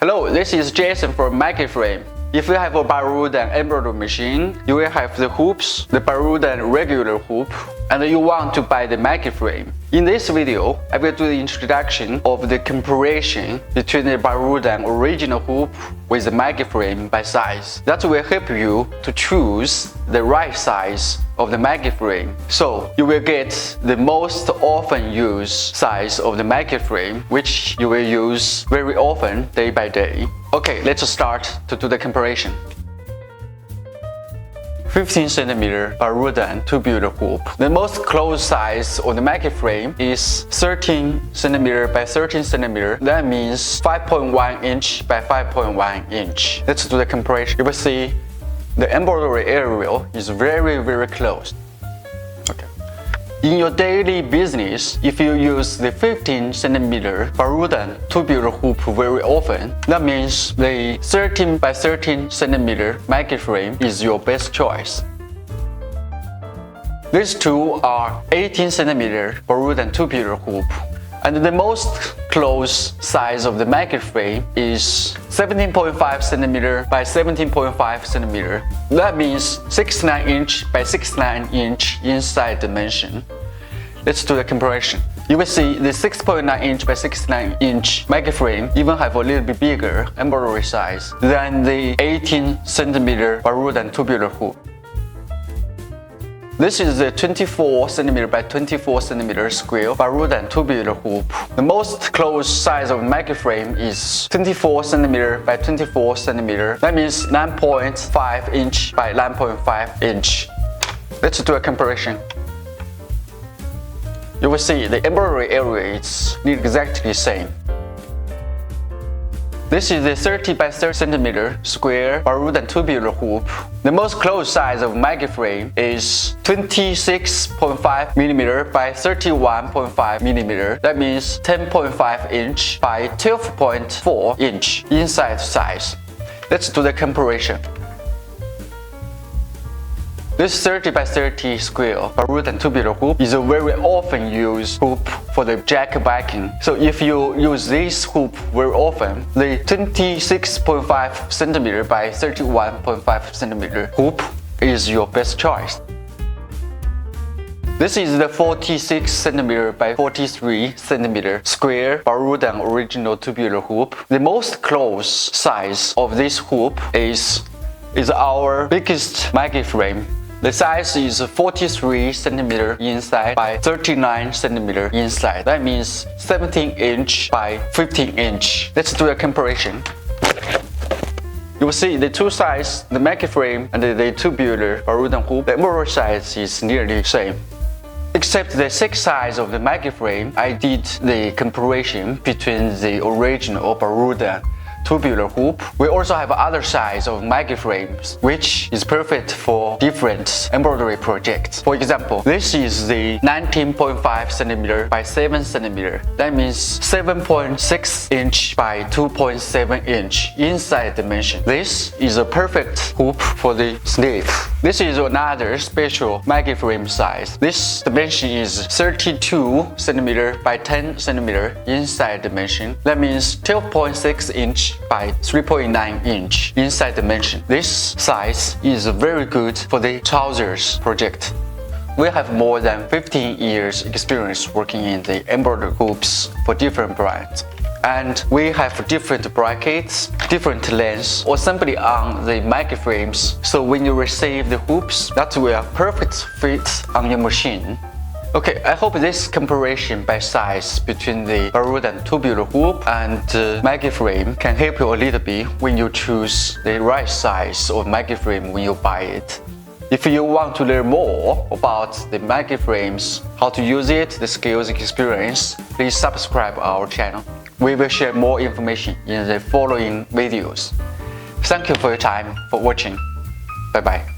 Hello, this is Jason from MaggieFrame. If you have a Barudan Embroidery machine, you will have the hoops, the Barudan regular hoop, and you want to buy the MaggieFrame. In this video, I will do the introduction of the comparison between the Barudan original hoop with the MaggieFrame by size. That will help you to choose the right size of the MaggieFrame. So you will get the most often used size of the MaggieFrame, which you will use very often day by day. Okay, let's start to do the comparison. 15 cm Barudan tubular hoop. The most close size of the MaggieFrame is 13 cm by 13 cm. That means 5.1 inch by 5.1 inch. Let's do the comparison. You will see the embroidery area is very close. Okay. In your daily business, if you use the 15 cm Barudan tubular hoop very often, that means the 13 by 13 cm MaggieFrame is your best choice. These two are 18 cm Barudan tubular hoop, and the most close size of the MaggieFrame is 17.5 cm by 17.5 cm. That means 69 inch by 69 inch inside dimension. Let's do the comparison. You will see the 6.9 inch by 6.9 inch MaggieFrame even have a little bit bigger embroidery size than the 18 cm Barudan tubular hoop. This is the 24 cm by 24 cm square Barudan tubular hoop. The most close size of MaggieFrame is 24 cm by 24 cm. That means 9.5 inch by 9.5 inch. Let's do a comparison. You will see the embroidery area is nearly exactly the same. This is the 30 by 30 cm square Barudan tubular hoop. The most close size of MaggieFrame is 26.5 mm by 31.5 mm. That means 10.5 inch by 12.4 inch inside size. Let's do the comparison. This 30 by 30 square Barudan tubular hoop is a very often used hoop for the jack-backing. So if you use this hoop very often, the 26.5 cm by 31.5 cm hoop is your best choice. This is the 46 cm by 43 cm square Barudan original tubular hoop. The most close size of this hoop is our biggest MaggieFrame. The size is 43 cm inside by 39 cm inside. That means 17 inch by 15 inch. Let's do a comparison. You will see the two sizes, the MaggieFrame and the tubular Barudan hoop, the embroidery size is nearly the same. Except the 6 size of the MaggieFrame, I did the comparison between the original Barudan tubular hoop. We also have other size of MaggieFrames, which is perfect for different embroidery projects. For example, this is the 19.5 cm by 7 cm. That means 7.6 inch by 2.7 inch inside dimension. This is a perfect hoop for the sleeve. This is another special MaggieFrame size. This dimension is 32 cm by 10 cm inside dimension. That means 12.6 inch by 3.9 inch inside dimension. This size is very good for the trousers project. We have more than 15 years experience working in the embroidery hoops for different brands. And we have different brackets, different lengths, or simply on the MaggieFrames. So when you receive the hoops, that will perfect fit on your machine. Okay, I hope this comparison by size between the Barudan tubular hoop and MaggieFrame can help you a little bit when you choose the right size of MaggieFrame when you buy it. If you want to learn more about the MaggieFrames, how to use it, the skills experience, please subscribe our channel. We will share more information in the following videos. Thank you for your time for watching. Bye bye.